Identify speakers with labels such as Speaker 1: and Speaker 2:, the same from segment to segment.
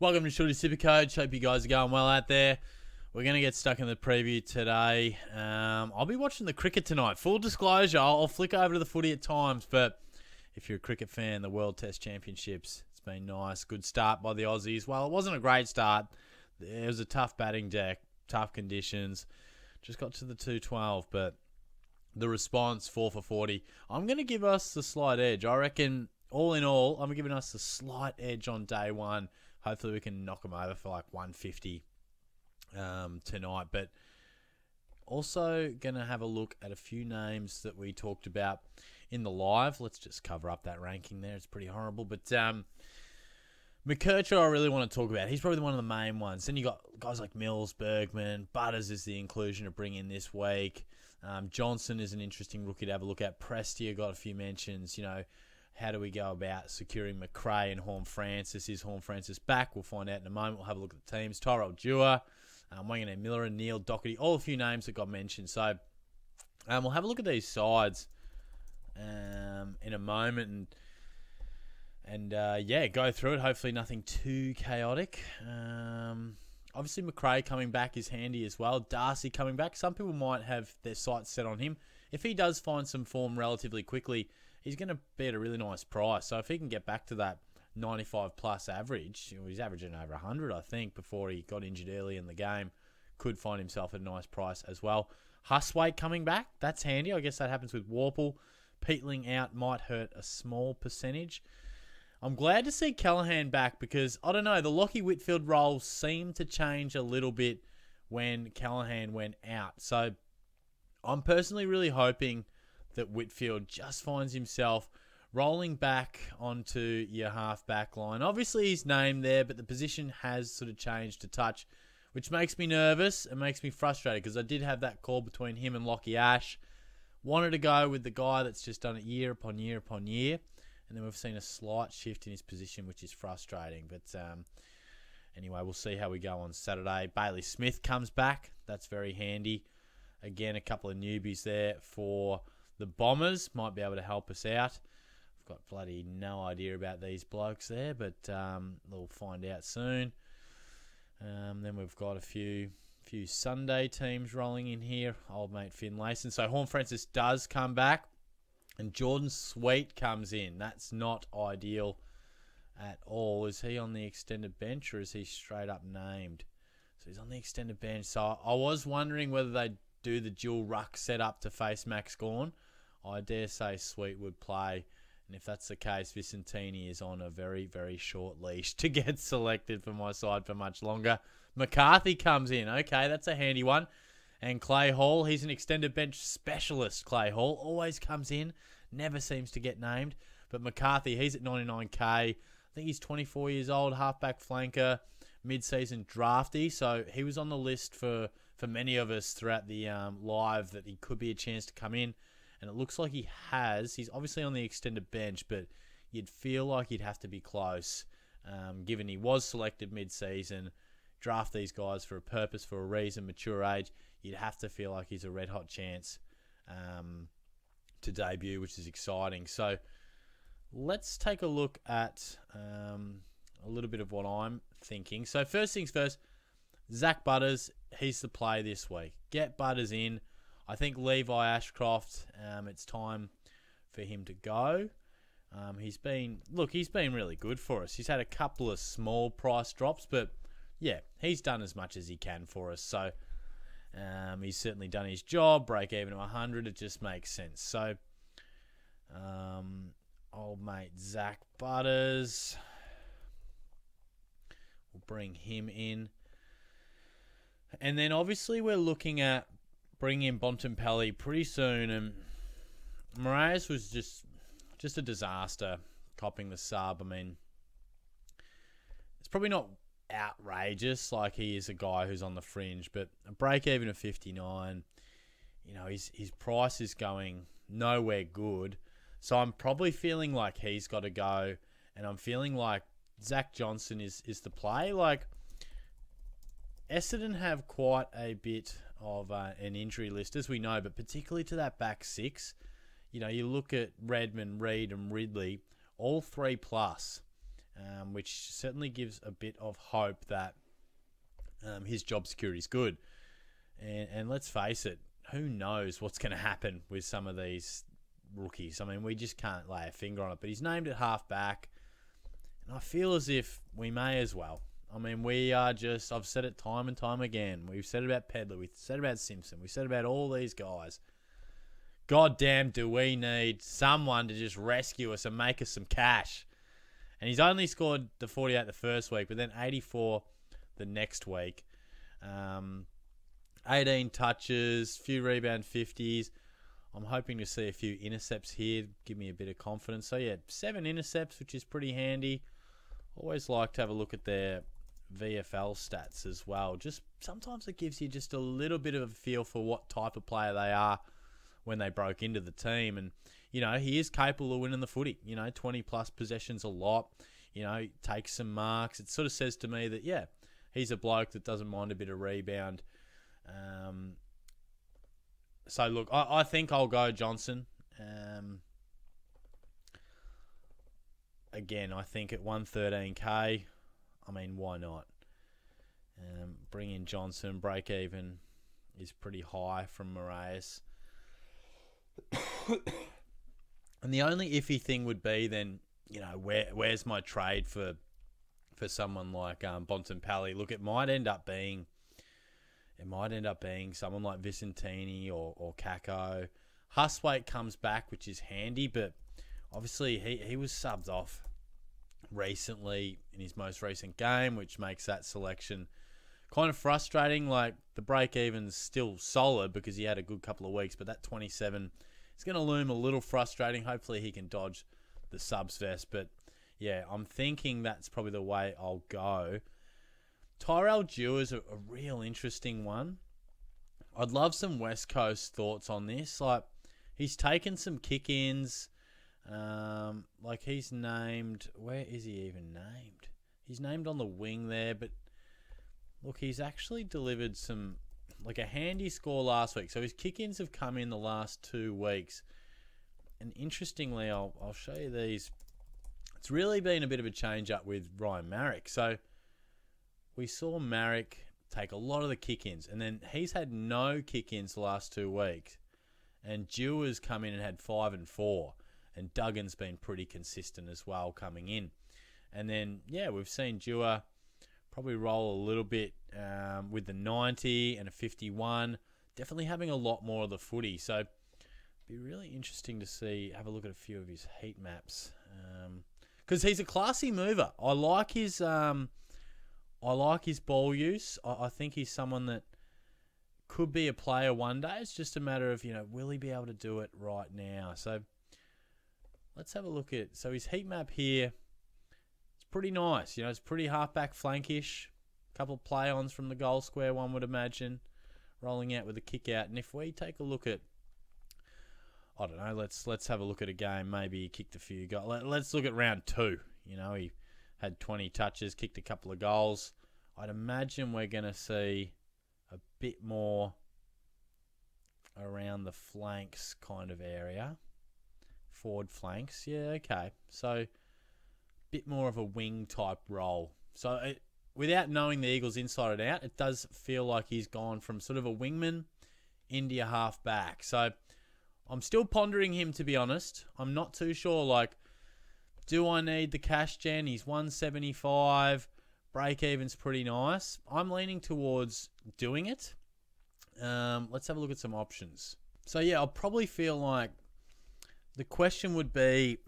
Speaker 1: Welcome to Shorty SuperCoach. Hope you guys are going well out there. We're going to get stuck in the preview today. I'll be watching the cricket tonight. Full disclosure, I'll flick over to the footy at times, but if you're a cricket fan, the World Test Championships, it's been nice. Good start by the Aussies. Well, it wasn't a great start. It was a tough batting deck, tough conditions. Just got to the 212, but the response, 4 for 40. I'm going to give us the slight edge. I reckon, all in all, I'm giving us the slight edge on day one. Hopefully we can knock them over for like 150 tonight. But also going to have a look at a few names that we talked about in the live. Let's just cover up that ranking there. It's pretty horrible. But McKercher I really want to talk about. He's probably one of the main ones. Then you got guys like Mills, Bergman. Butters is the inclusion to bring in this week. Johnson is an interesting rookie to have a look at. Prestia got a few mentions. How do we go about securing McRae and Horn-Francis? Is Horn-Francis back? We'll find out in a moment. We'll have a look at the teams. Tyrell Dewar, Wangane Miller and Neil Doherty. All a few names that got mentioned. So we'll have a look at these sides in a moment and go through it. Hopefully nothing too chaotic. Obviously McRae coming back is handy as well. Darcy coming back. Some people might have their sights set on him. If he does find some form relatively quickly, he's going to be at a really nice price. So if he can get back to that 95 plus average, he's averaging over 100, I think, before he got injured early in the game, could find himself at a nice price as well. Huswaite coming back, that's handy. I guess that happens with Warple. Peatling out might hurt a small percentage. I'm glad to see Callahan back because, I don't know, the Lockie Whitfield role seemed to change a little bit when Callahan went out. So I'm personally really hoping that Whitfield just finds himself rolling back onto your half-back line. Obviously, he's named there, but the position has sort of changed a touch, which makes me nervous and makes me frustrated because I did have that call between him and Lockie Ash. Wanted to go with the guy that's just done it year upon year upon year, and then we've seen a slight shift in his position, which is frustrating. But anyway, we'll see how we go on Saturday. Bailey Smith comes back. That's very handy. Again, a couple of newbies there for the Bombers. Might be able to help us out. I've got bloody no idea about these blokes there, but we'll find out soon. Then we've got a few Sunday teams rolling in here. Old mate Finlayson. So Horn-Francis does come back, and Jordan Sweet comes in. That's not ideal at all. Is he on the extended bench or is he straight up named? So he's on the extended bench. So I was wondering whether they'd do the dual ruck setup to face Max Gawn. I dare say Sweet would play. And if that's the case, Vicentini is on a very, very short leash to get selected for my side for much longer. McCarthy comes in. Okay, that's a handy one. And Clay Hall, he's an extended bench specialist, Clay Hall. Always comes in, never seems to get named. But McCarthy, he's at 99k. I think he's 24 years old, halfback flanker, mid-season drafty. So he was on the list for many of us throughout the live that he could be a chance to come in. And it looks like he has. He's obviously on the extended bench, but you'd feel like he'd have to be close, given he was selected mid-season. Draft these guys for a purpose, for a reason, mature age. You'd have to feel like he's a red-hot chance to debut, which is exciting. So let's take a look at a little bit of what I'm thinking. So first things first, Zach Butters, he's the play this week. Get Butters in. I think Levi Ashcroft, it's time for him to go. He's been really good for us. He's had a couple of small price drops, but yeah, he's done as much as he can for us. So he's certainly done his job. Break even to 100, it just makes sense. So old mate Zach Butters, we'll bring him in. And then obviously we're looking at bringing in Bontempelli pretty soon, and Moraes was just a disaster copping the sub. I mean, it's probably not outrageous, like he is a guy who's on the fringe, but a break even of 59, his price is going nowhere good. So I'm probably feeling like he's got to go, and I'm feeling like Zach Johnson is the play. Like, Essendon have quite a bit of an injury list, as we know, but particularly to that back six. You look at Redmond, Reid and Ridley, all 3+. which certainly gives a bit of hope that his job security is good. And let's face it, who knows what's going to happen with some of these rookies. I mean, we just can't lay a finger on it. But he's named at half-back, and I feel as if we may as well. I mean, we are just, I've said it time and time again. We've said it about Pedler. We've said it about Simpson. We've said it about all these guys. God damn, do we need someone to just rescue us and make us some cash. And he's only scored the 48 the first week, but then 84 the next week. 18 touches, few rebound 50s. I'm hoping to see a few intercepts here, give me a bit of confidence. So, yeah, 7 intercepts, which is pretty handy. Always like to have a look at their VFL stats as well. Just sometimes it gives you just a little bit of a feel for what type of player they are when they broke into the team. And, you know, he is capable of winning the footy. 20-plus possessions a lot. Takes some marks. It sort of says to me that, yeah, he's a bloke that doesn't mind a bit of rebound. So, look, I think I'll go Johnson. Again, I think at 113k, I mean, why not? Bring in Johnson. Break even is pretty high from Moraes. And the only iffy thing would be then, where's my trade for someone like Bontempelli? Look, it might end up being someone like Vicentini or Kako. Hustwaite comes back, which is handy, but obviously he was subbed off recently in his most recent game, which makes that selection kind of frustrating. Like, the break-even's still solid because he had a good couple of weeks, but that 27 is going to loom a little frustrating. Hopefully he can dodge the subs vest, but yeah, I'm thinking that's probably the way I'll go. Tyrell Dewar is a real interesting one. I'd love some West Coast thoughts on this. Like, he's taken some kick-ins. Like, he's named... Where is he even named? He's named on the wing there, but look, he's actually delivered some... like a handy score last week. So his kick-ins have come in the last 2 weeks. And interestingly, I'll show you these. It's really been a bit of a change-up with Ryan Marrick. So we saw Marrick take a lot of the kick-ins, and then he's had no kick-ins the last 2 weeks. And Dewar's come in and had 5 and 4. And Duggan's been pretty consistent as well coming in. And then, yeah, we've seen Dewar probably roll a little bit with the 90 and a 51. Definitely having a lot more of the footy. So it'd be really interesting to have a look at a few of his heat maps. Because he's a classy mover. I like his ball use. I think he's someone that could be a player one day. It's just a matter of, will he be able to do it right now? So let's have a look at... So his heat map here, it's pretty nice. It's pretty halfback flankish. A couple of play-ons from the goal square, one would imagine. Rolling out with a kick out. And if we take a look at... I don't know, let's have a look at a game. Maybe he kicked a few goals. Let's look at round 2. He had 20 touches, kicked a couple of goals. I'd imagine we're going to see a bit more around the flanks kind of area. Forward flanks. Yeah, okay. So, a bit more of a wing type role. So, without knowing the Eagles inside and out, it does feel like he's gone from sort of a wingman into a half back. So, I'm still pondering him, to be honest. I'm not too sure, do I need the cash gen? He's 175. Break even's pretty nice. I'm leaning towards doing it. Let's have a look at some options. So, yeah, I'll probably feel like the question would be,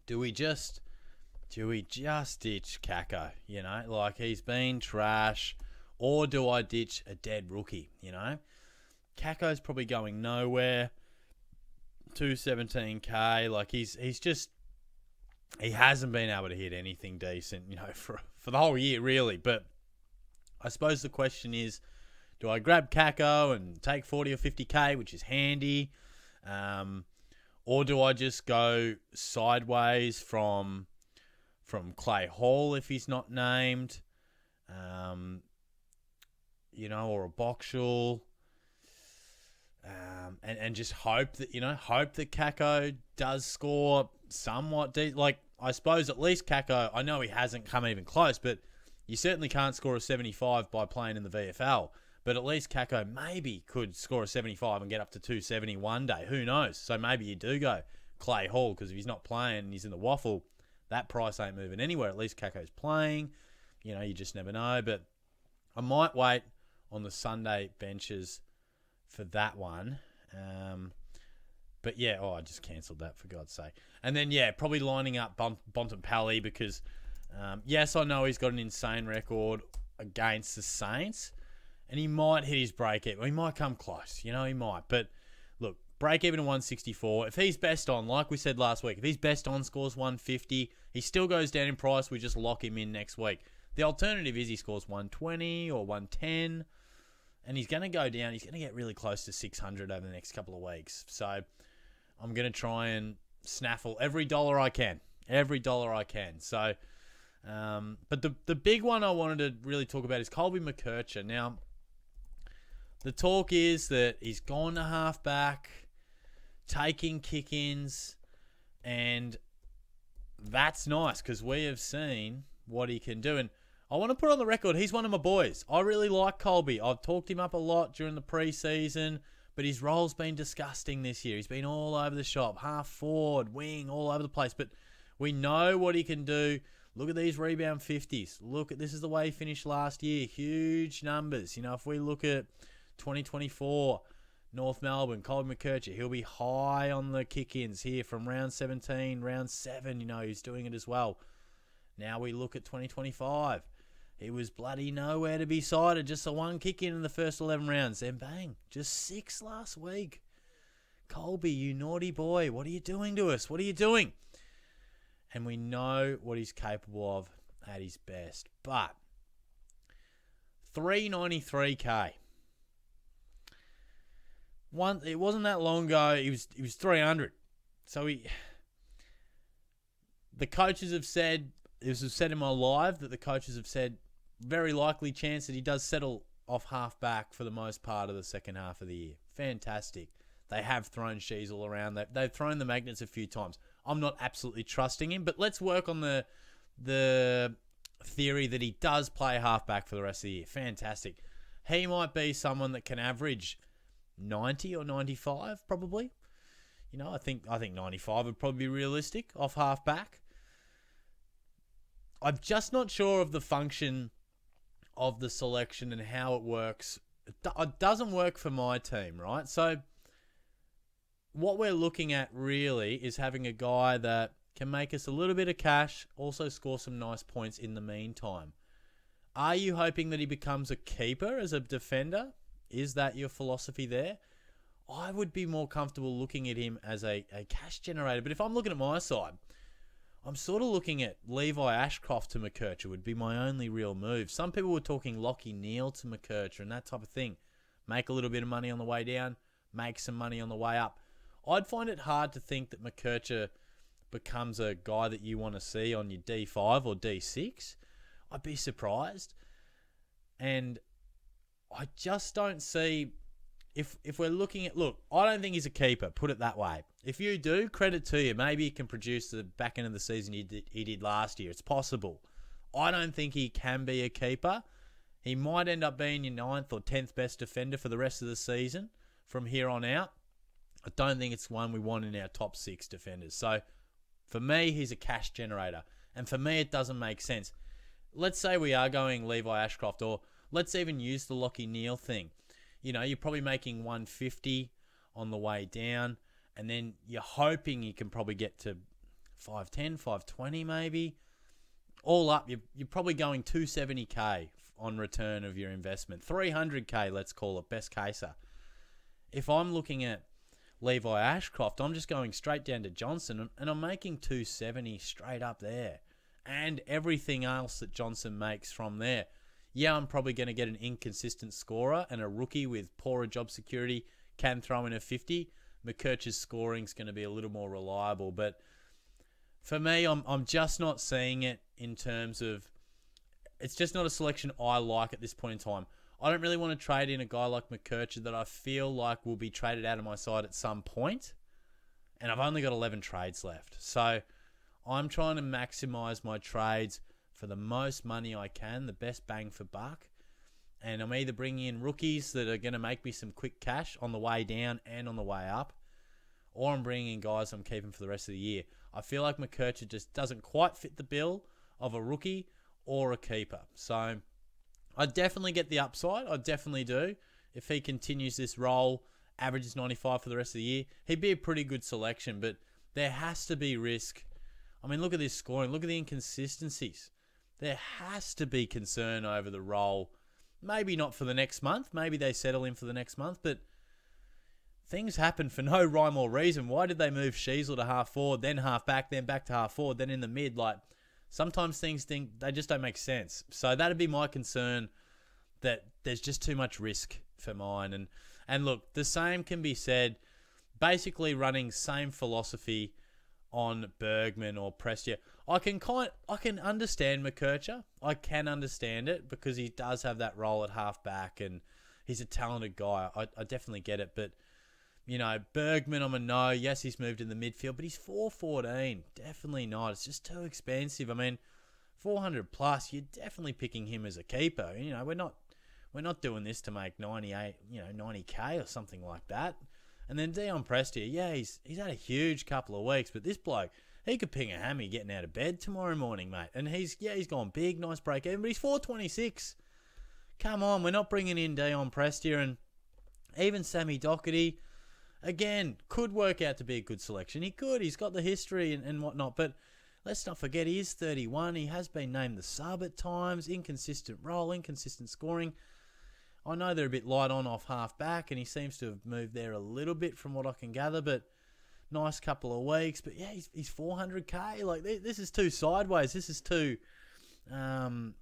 Speaker 1: do we just ditch Kako? He's been trash. Or do I ditch a dead rookie? Kako's probably going nowhere. 217k. He hasn't been able to hit anything decent, for the whole year, really. But I suppose the question is, do I grab Kako and take 40 or 50k, which is handy? Or do I just go sideways from Clay Hall if he's not named? Or a Boxall. And just hope that Kako does score somewhat. I suppose at least Kako, I know he hasn't come even close, but you certainly can't score a 75 by playing in the VFL. But at least Kako maybe could score a 75 and get up to 270 one day. Who knows? So maybe you do go Clay Hall, because if he's not playing and he's in the waffle, that price ain't moving anywhere. At least Kako's playing. You just never know. But I might wait on the Sunday benches for that one. But yeah, I just cancelled that for God's sake. And then, probably lining up Bontempelli because, yes, I know he's got an insane record against the Saints. And he might hit his break even. He might come close. He might. But look, break even at 164. If he's best on, like we said last week, if he's best on, scores 150, he still goes down in price. We just lock him in next week. The alternative is he scores 120 or 110. And he's going to go down. He's going to get really close to 600 over the next couple of weeks. So I'm going to try and snaffle every dollar I can. Every dollar I can. So, but the big one I wanted to really talk about is Colby McKercher. Now, the talk is that he's gone to halfback, taking kick-ins, and that's nice because we have seen what he can do. And I want to put on the record, he's one of my boys. I really like Colby. I've talked him up a lot during the preseason, but his role's been disgusting this year. He's been all over the shop, half forward, wing, all over the place. But we know what he can do. Look at these rebound 50s. This is the way he finished last year. Huge numbers. If we look at 2024, North Melbourne, Colby McKercher, he'll be high on the kick-ins here from round 17, round 7, he's doing it as well. Now we look at 2025. He was bloody nowhere to be cited, just the one kick-in in the first 11 rounds. Then bang, just 6 last week. Colby, you naughty boy, what are you doing to us? What are you doing? And we know what he's capable of at his best. But 393k. It wasn't that long ago. He was 300. So the coaches have said, this was said in my live, that the coaches have said very likely chance that he does settle off half back for the most part of the second half of the year. Fantastic. They have thrown Sheasel around. They've thrown the magnets a few times. I'm not absolutely trusting him, but let's work on the theory that he does play half back for the rest of the year. Fantastic. He might be someone that can average 90 or 95 probably. I think 95 would probably be realistic off half back. I'm just not sure of the function of the selection and how it works. It doesn't work for my team, right? So what we're looking at really is having a guy that can make us a little bit of cash, also score some nice points in the meantime. Are you hoping that he becomes a keeper as a defender? Is that your philosophy there? I would be more comfortable looking at him as a cash generator. But if I'm looking at my side, I'm sort of looking at Levi Ashcroft to McKercher would be my only real move. Some people were talking Lachie Neale to McKercher and that type of thing. Make a little bit of money on the way down, make some money on the way up. I'd find it hard to think that McKercher becomes a guy that you want to see on your D5 or D6. I'd be surprised. And I just don't see, if we're looking at, look, I don't think he's a keeper, put it that way. If you do, credit to you. Maybe he can produce the back end of the season he did last year. It's possible. I don't think he can be a keeper. He might end up being your 9th or 10th best defender for the rest of the season from here on out. I don't think it's one we want in our top 6 defenders. So for me, he's a cash generator. And for me, it doesn't make sense. Let's say we are going Levi Ashcroft, or let's even use the Lachie Neale thing. You're probably making 150 on the way down, and then you're hoping you can probably get to 510, 520 maybe. All up, you're probably going 270k on return of your investment. 300k, let's call it, best caser. If I'm looking at Levi Ashcroft, I'm just going straight down to Johnson, and I'm making 270 straight up there. And everything else that Johnson makes from there. Yeah, I'm probably going to get an inconsistent scorer, and a rookie with poorer job security can throw in a 50. McKercher's scoring's going to be a little more reliable. But for me, I'm just not seeing it in terms of, it's just not a selection I like at this point in time. I don't really want to trade in a guy like McKercher that I feel like will be traded out of my side at some point. And I've only got 11 trades left. So I'm trying to maximise my trades for the most money I can, the best bang for buck. And I'm either bringing in rookies that are going to make me some quick cash on the way down and on the way up, or I'm bringing in guys I'm keeping for the rest of the year. I feel like McKercher just doesn't quite fit the bill of a rookie or a keeper. So I definitely get the upside. I definitely do. If he continues this role, averages 95 for the rest of the year, he'd be a pretty good selection. But there has to be risk. I mean, look at this scoring. Look at the inconsistencies. There has to be concern over the role. Maybe not for the next month. Maybe they settle in for the next month. But things happen for no rhyme or reason. Why did they move Sheasel to half forward, then half back, then back to half forward, then in the mid? Like, sometimes they just don't make sense. So that'd be my concern, that there's just too much risk for mine. And look, the same can be said, basically running same philosophy on Bergman or Prestia. I can understand McKercher. I can understand it because he does have that role at half back and he's a talented guy. I definitely get it. But, you know, Bergman, I'm a no. Yes, he's moved in the midfield, but he's 414. Definitely not. It's just too expensive. I mean, 400 plus, you're definitely picking him as a keeper. You know, we're not doing this to make 90K or something like that. And then Dion Prestia, yeah, he's had a huge couple of weeks, but this bloke, he could ping a hammy getting out of bed tomorrow morning, mate. And he's gone big, nice break even, but he's 426. Come on, we're not bringing in Dion Prestia. And even Sammy Doherty, again, could work out to be a good selection. He could. He's got the history and whatnot. But let's not forget, he is 31. He has been named the sub at times. Inconsistent role, inconsistent scoring. I know they're a bit light on off half back, and he seems to have moved there a little bit from what I can gather. But nice couple of weeks. But yeah, he's 400k. Like, this is too sideways. This is too no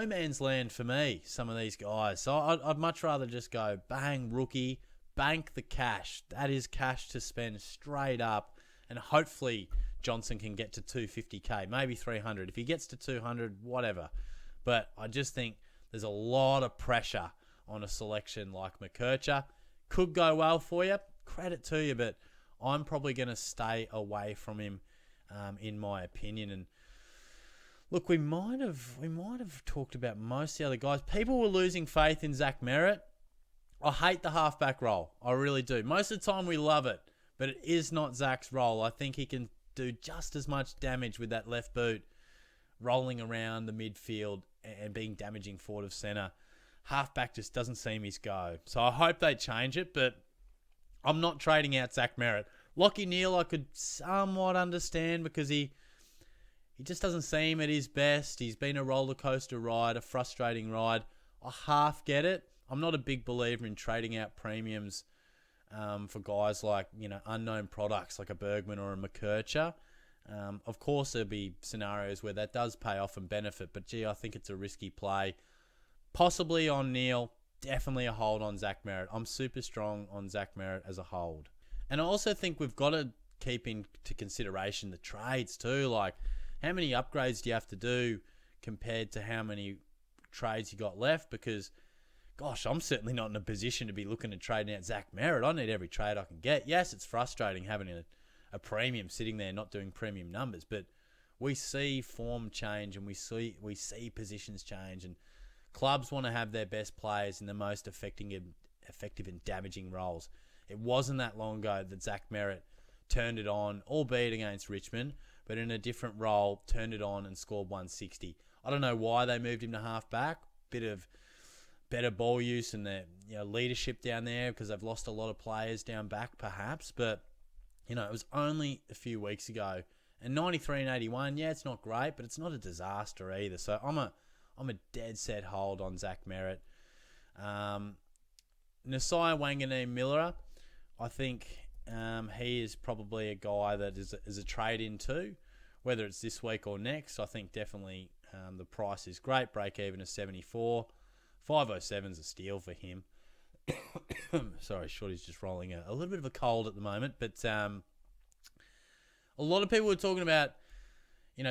Speaker 1: man's land for me, some of these guys. So I'd much rather just go bang, rookie, bank the cash. That is cash to spend straight up. And hopefully Johnson can get to 250k, maybe 300. If he gets to 200, whatever. But I just think there's a lot of pressure on a selection like McKercher. Could go well for you. Credit to you, but I'm probably going to stay away from him, in my opinion. And look, we might have talked about most of the other guys. People were losing faith in Zach Merritt. I hate the halfback role. I really do. Most of the time we love it, but it is not Zach's role. I think he can do just as much damage with that left boot, rolling around the midfield and being damaging forward of centre. Halfback just doesn't seem his go. So I hope they change it, but I'm not trading out Zach Merritt. Lachie Neale I could somewhat understand because he just doesn't seem at his best. He's been a roller coaster ride, a frustrating ride. I half get it. I'm not a big believer in trading out premiums for guys like, unknown products like a Bergman or a McKercher. Of course, there'll be scenarios where that does pay off and benefit, but gee, I think it's a risky play. Possibly on Neale, definitely a hold on Zach Merritt. I'm super strong on Zach Merritt as a hold. And I also think we've got to keep into consideration the trades too. Like, how many upgrades do you have to do compared to how many trades you got left? Because, gosh, I'm certainly not in a position to be looking at trading out Zach Merritt. I need every trade I can get. Yes, it's frustrating having a premium sitting there not doing premium numbers, but we see form change and we see positions change, and clubs want to have their best players in the most effective and damaging roles. It wasn't that long ago that Zach Merritt turned it on, albeit against Richmond, but in a different role, turned it on and scored 160. I don't know why they moved him to half-back. Bit of better ball use and their leadership down there because they've lost a lot of players down back perhaps, but it was only a few weeks ago. And 93 and 81, yeah, it's not great, but it's not a disaster either. So I'm a dead set hold on Zach Merritt. Nasiah Wanganeen-Miller, I think he is probably a guy that is a trade in too, whether it's this week or next. I think definitely the price is great. Break even is 74. 507's a steal for him. Sorry, Shorty's just rolling a little bit of a cold at the moment, but a lot of people were talking about,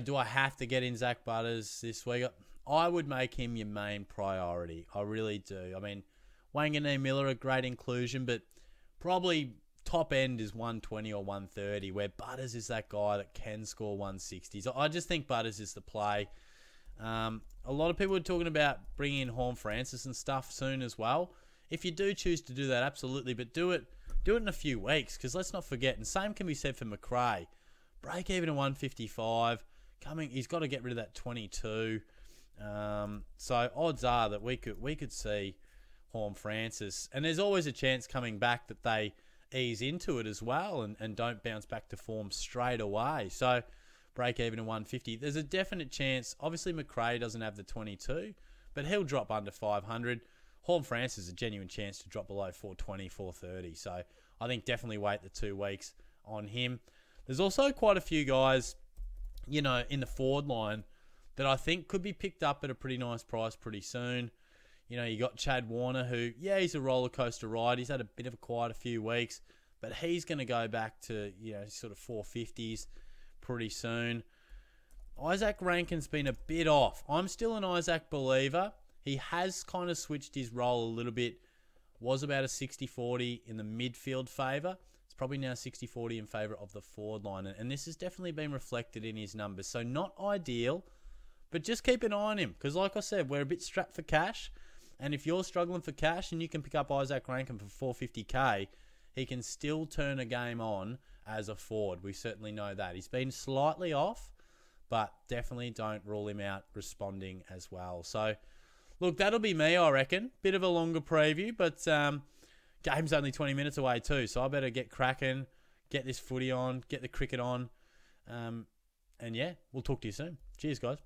Speaker 1: do I have to get in Zach Butters this week? I would make him your main priority. I really do. I mean, Wanganeen-Miller, a great inclusion, but probably top end is 120 or 130, where Butters is that guy that can score 160. So I just think Butters is the play. A lot of people are talking about bringing in Horn Francis and stuff soon as well. If you do choose to do that, absolutely, but do it in a few weeks, because let's not forget, and same can be said for McRae. Break even at 155. He's got to get rid of that 22. So odds are that we could see Horn Francis, and there's always a chance coming back that they ease into it as well and don't bounce back to form straight away. So break even at 150. There's a definite chance. Obviously, McRae doesn't have the 22, but he'll drop under 500. Horn Francis is a genuine chance to drop below 420, 430. So I think definitely wait the 2 weeks on him. There's also quite a few guys, in the forward line that I think could be picked up at a pretty nice price pretty soon. You got Chad Warner, who, he's a roller coaster ride. He's had a bit of a quiet few weeks, but he's going to go back to, sort of 450s pretty soon. Isaac Rankin's been a bit off. I'm still an Isaac believer. He has kind of switched his role a little bit. Was about a 60-40 in the midfield favour. It's probably now 60-40 in favour of the forward line. And this has definitely been reflected in his numbers. So not ideal, but just keep an eye on him. Because like I said, we're a bit strapped for cash. And if you're struggling for cash and you can pick up Isaac Rankin for 450k, he can still turn a game on as a forward. We certainly know that. He's been slightly off, but definitely don't rule him out responding as well. So look, that'll be me, I reckon. Bit of a longer preview, but game's only 20 minutes away too, so I better get cracking, get this footy on, get the cricket on. And we'll talk to you soon. Cheers, guys.